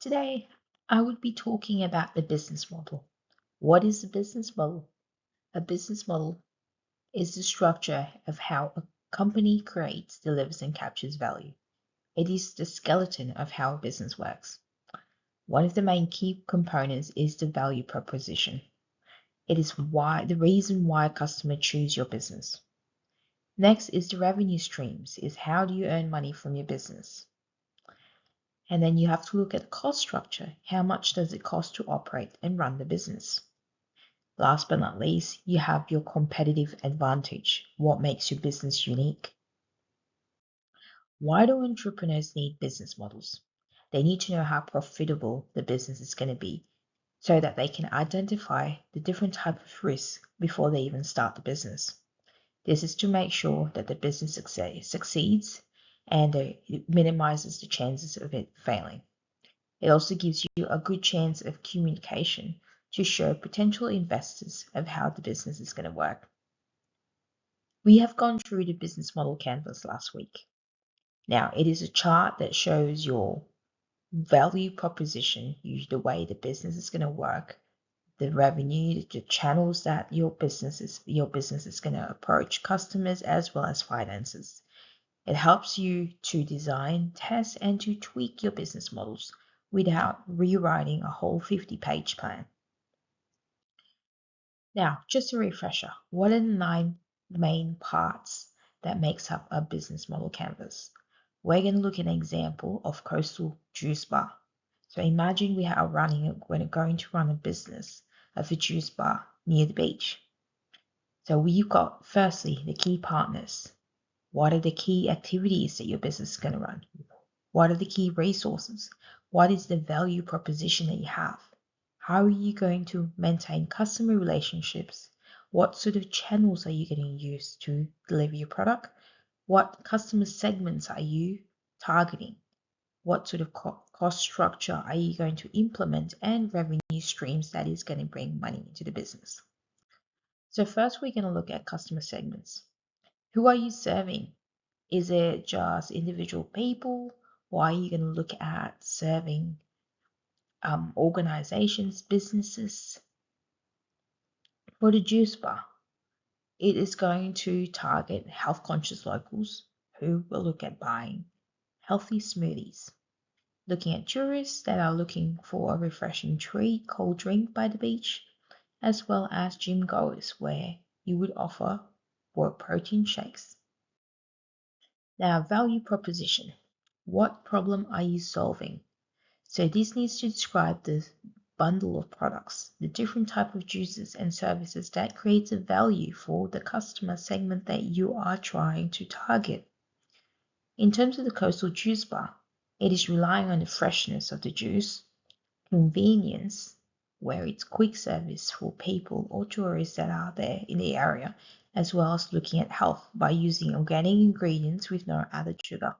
Today, I would be talking about the business model. What is a business model? A business model is the structure of how a company creates, delivers, and captures value. It is the skeleton of how a business works. One of the main key components is the value proposition. It is the reason why a customer chooses your business. Next is the revenue streams, is how do you earn money from your business? And then you have to look at the cost structure. How much does it cost to operate and run the business? Last but not least, you have your competitive advantage. What makes your business unique? Why do entrepreneurs need business models? They need to know how profitable the business is going to be so that they can identify the different type of risks before they even start the business. This is to make sure that the business succeeds and it minimizes the chances of it failing. It also gives you a good chance of communication to show potential investors of how the business is going to work. We have gone through the business model canvas last week. Now, it is a chart that shows your value proposition, the way the business is going to work, the revenue, the channels that your business is going to approach customers, as well as finances. It helps you to design, test, and to tweak your business models without rewriting a whole 50-page plan. Now, just a refresher, what are the 9 main parts that makes up a business model canvas? We're going to look at an example of Coastal Juice Bar. So imagine we're going to run a business of a juice bar near the beach. So we've got, firstly, the key partners. What are the key activities that your business is going to run? What are the key resources? What is the value proposition that you have? How are you going to maintain customer relationships? What sort of channels are you going to use to deliver your product? What customer segments are you targeting? What sort of cost structure are you going to implement and revenue streams that is going to bring money into the business? So first we're going to look at customer segments. Who are you serving? Is it just individual people? Or are you going to look at serving organizations, businesses? For the juice bar, it is going to target health-conscious locals who will look at buying healthy smoothies. Looking at tourists that are looking for a refreshing treat, cold drink by the beach, as well as gym goers where you would offer for protein shakes. Now, value proposition. What problem are you solving? So this needs to describe the bundle of products, the different type of juices and services that creates a value for the customer segment that you are trying to target. In terms of the Coastal Juice Bar, it is relying on the freshness of the juice, convenience, where it's quick service for people or tourists that are there in the area, as well as looking at health by using organic ingredients with no added sugar.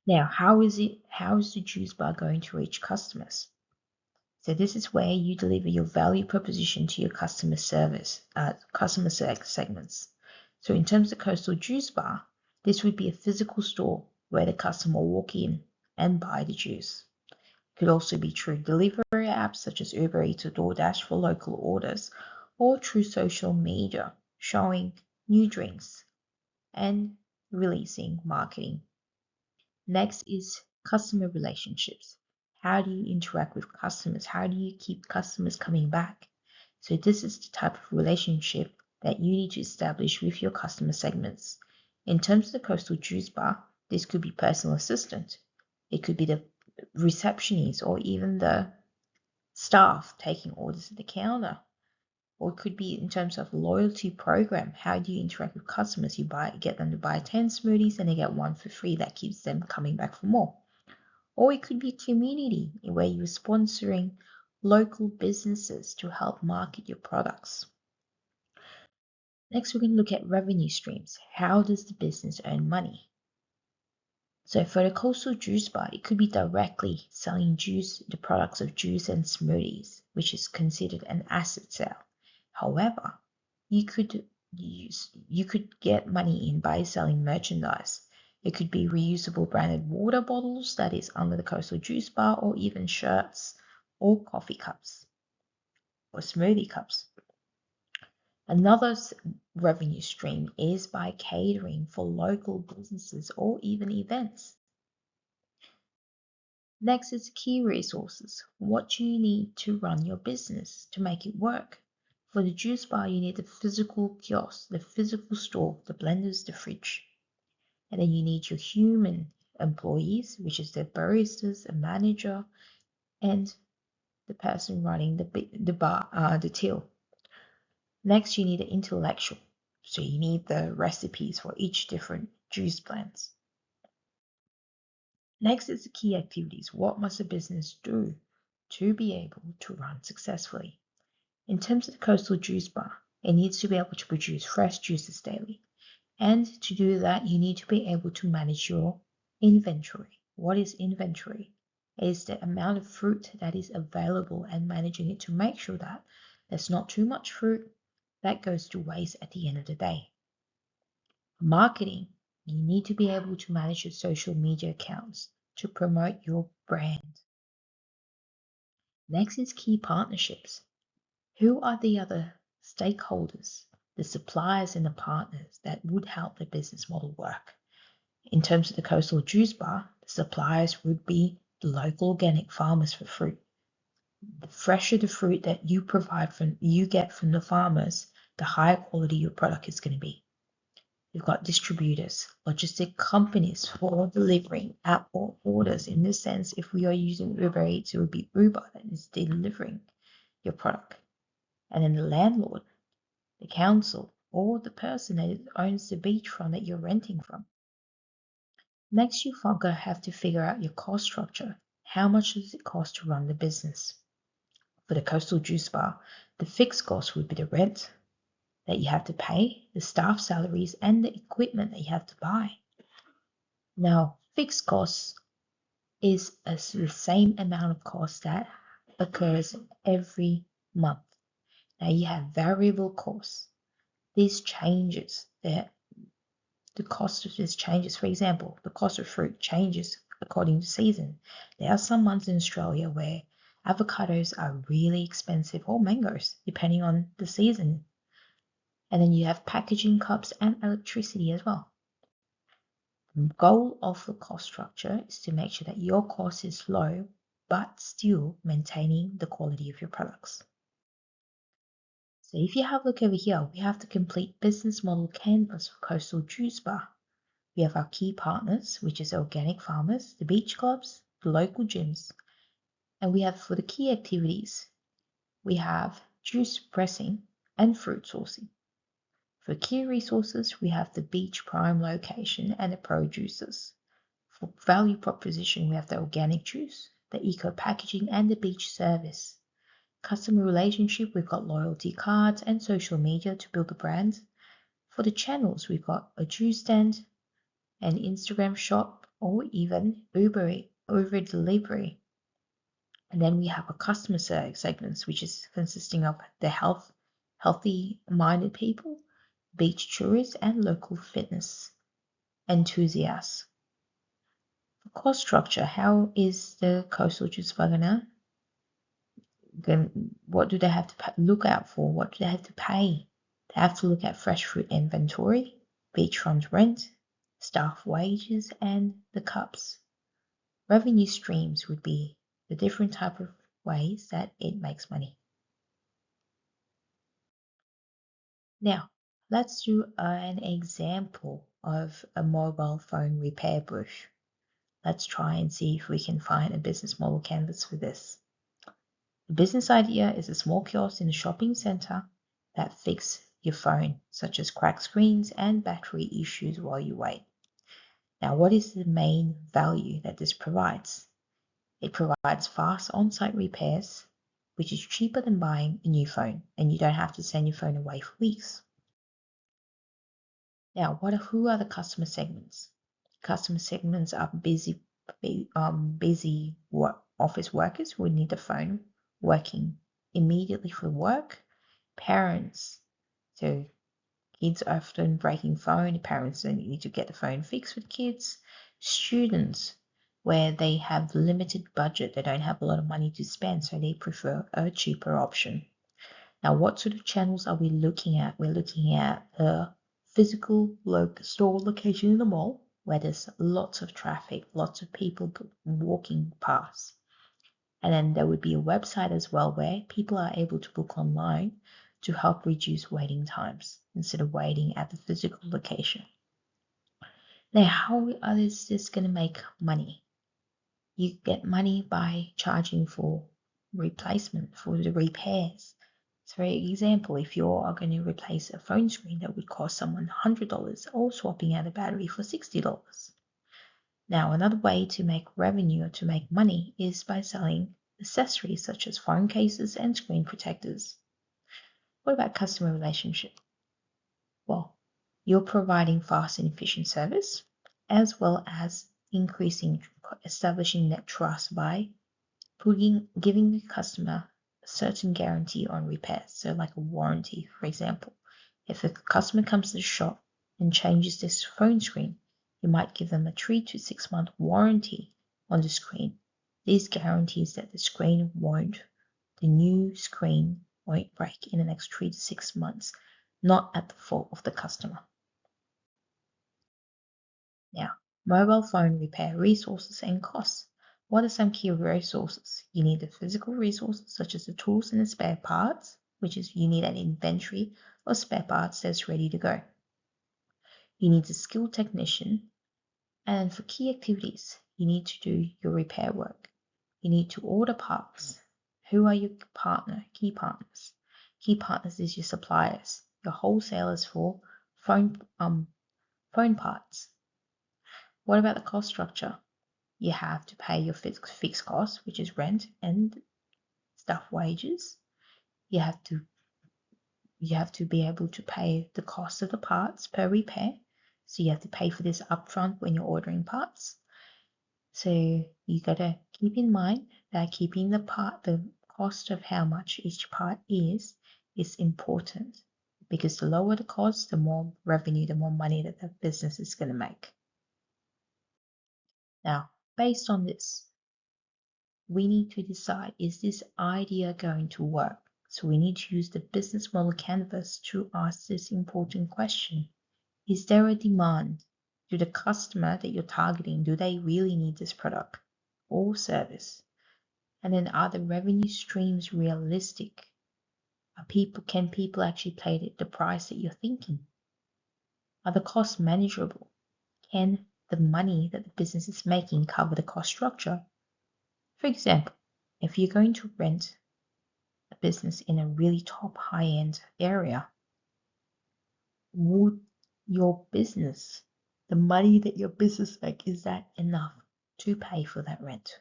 Now, how is the juice bar going to reach customers? So this is where you deliver your value proposition to your customer segments. So in terms of Coastal Juice Bar, this would be a physical store where the customer will walk in and buy the juice. It could also be through delivery apps such as Uber Eats or DoorDash for local orders, or through social media showing new drinks and releasing marketing. Next is customer relationships. How do you interact with customers? How do you keep customers coming back? So this is the type of relationship that you need to establish with your customer segments. In terms of the Coastal Juice Bar, this could be personal assistant. It could be the receptionist or even the staff taking orders at the counter. Or it could be in terms of loyalty program. How do you interact with customers? You get them to buy 10 smoothies and they get 1 for free. That keeps them coming back for more. Or it could be community where you're sponsoring local businesses to help market your products. Next, we're going to look at revenue streams. How does the business earn money? So for the Coastal Juice Bar, it could be directly selling the products of juice and smoothies, which is considered an asset sale. However, you could get money in by selling merchandise. It could be reusable branded water bottles that is under the Coastal Juice Bar, or even shirts or coffee cups or smoothie cups. Another revenue stream is by catering for local businesses or even events. Next is key resources. What do you need to run your business to make it work? For the juice bar, you need the physical kiosk, the physical store, the blenders, the fridge. And then you need your human employees, which is the baristas, a manager, and the person running the bar, the till. Next, you need the intellectual. So you need the recipes for each different juice blends. Next is the key activities. What must a business do to be able to run successfully? In terms of the Coastal Juice Bar, it needs to be able to produce fresh juices daily. And to do that, you need to be able to manage your inventory. What is inventory? It is the amount of fruit that is available and managing it to make sure that there's not too much fruit that goes to waste at the end of the day. Marketing, you need to be able to manage your social media accounts to promote your brand. Next is key partnerships. Who are the other stakeholders, the suppliers and the partners that would help the business model work? In terms of the Coastal Juice Bar, the suppliers would be the local organic farmers for fruit. The fresher the fruit that you get from the farmers, the higher quality your product is going to be. You've got distributors, logistic companies for delivering app or orders. In this sense, if we are using Uber Eats, it would be Uber that is delivering your product. And then the landlord, the council, or the person that owns the beachfront that you're renting from. Next, you have to figure out your cost structure. How much does it cost to run the business? For the Coastal Juice Bar, the fixed cost would be the rent that you have to pay, the staff salaries, and the equipment that you have to buy. Now, fixed costs is the same amount of cost that occurs every month. Now, you have variable costs. These changes, the cost of this changes. For example, the cost of fruit changes according to season. There are some months in Australia where avocados are really expensive, or mangoes, depending on the season. And then you have packaging cups and electricity as well. The goal of the cost structure is to make sure that your cost is low, but still maintaining the quality of your products. So if you have a look over here, we have the complete business model canvas for Coastal Juice Bar. We have our key partners, which is organic farmers, the beach clubs, the local gyms. And we have, for the key activities, we have juice pressing and fruit sourcing. For key resources, we have the beach prime location and the producers. For value proposition, we have the organic juice, the eco packaging, and the beach service. Customer relationship, we've got loyalty cards and social media to build the brand. For the channels, we've got a juice stand, an Instagram shop, or even Uber delivery. And then we have a customer segments, which is consisting of the healthy-minded people, beach tourists, and local fitness enthusiasts. For cost structure, how is the Coastal Juice Bar what do they have to look out for? What do they have to pay? They have to look at fresh fruit inventory, beachfront rent, staff wages, and the cups. Revenue streams would be the different type of ways that it makes money. Now, let's do an example of a mobile phone repair booth. Let's try and see if we can find a business model canvas for this. The business idea is a small kiosk in a shopping center that fix your phone, such as cracked screens and battery issues while you wait. Now, what is the main value that this provides? It provides fast on-site repairs, which is cheaper than buying a new phone, and you don't have to send your phone away for weeks. Now, who are the customer segments? Customer segments are busy office workers who need the phone working immediately for work, parents, so Kids are often breaking phone. Parents don't need to get the phone fixed with kids. Students, where they have limited budget, they don't have a lot of money to spend, so they prefer a cheaper option. Now, what sort of channels are we looking at? We're looking at the physical store location in the mall, where there's lots of traffic, lots of people walking past. And then there would be a website as well where people are able to book online to help reduce waiting times instead of waiting at the physical location. Now, how is this going to make money? You get money by charging for replacement, for the repairs. So, for example, if you are going to replace a phone screen that would cost someone $100 or swapping out a battery for $60. Now, another way to make revenue or to make money is by selling accessories such as phone cases and screen protectors. What about customer relationship? Well, you're providing fast and efficient service as well as establishing that trust by giving the customer a certain guarantee on repairs. So like a warranty, for example. If a customer comes to the shop and changes this phone screen, you might give them a 3 to 6 month warranty on the screen. This guarantees that the new screen won't break in the next 3 to 6 months, not at the fault of the customer. Now, mobile phone repair resources and costs. What are some key resources? You need the physical resources such as the tools and the spare parts, which is you need an inventory of spare parts that's ready to go. You need a skilled technician, and for key activities, you need to do your repair work. You need to order parts. Who are your key partners? Key partners is your suppliers, your wholesalers for phone parts. What about the cost structure? You have to pay your fixed costs, which is rent and staff wages. You have to be able to pay the cost of the parts per repair. So you have to pay for this upfront when you're ordering parts. So you gotta keep in mind that keeping the cost of how much each part is important, because the lower the cost, the more revenue, the more money that the business is going to make. Now, based on this, we need to decide, is this idea going to work? So we need to use the business model canvas to ask this important question. Is there a demand? Do the customer that you're targeting, do they really need this product or service? And then are the revenue streams realistic? Can people actually pay the price that you're thinking? Are the costs manageable? Can the money that the business is making cover the cost structure? For example, if you're going to rent a business in a really top high-end area, would the money that your business makes, is that enough to pay for that rent?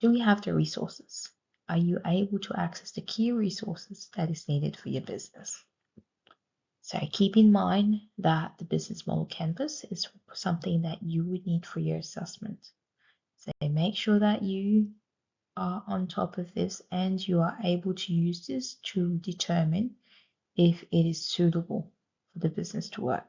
Do we have the resources? Are you able to access the key resources that is needed for your business? So keep in mind that the business model canvas is something that you would need for your assessment. So make sure that you are on top of this and you are able to use this to determine if it is suitable for the business to work.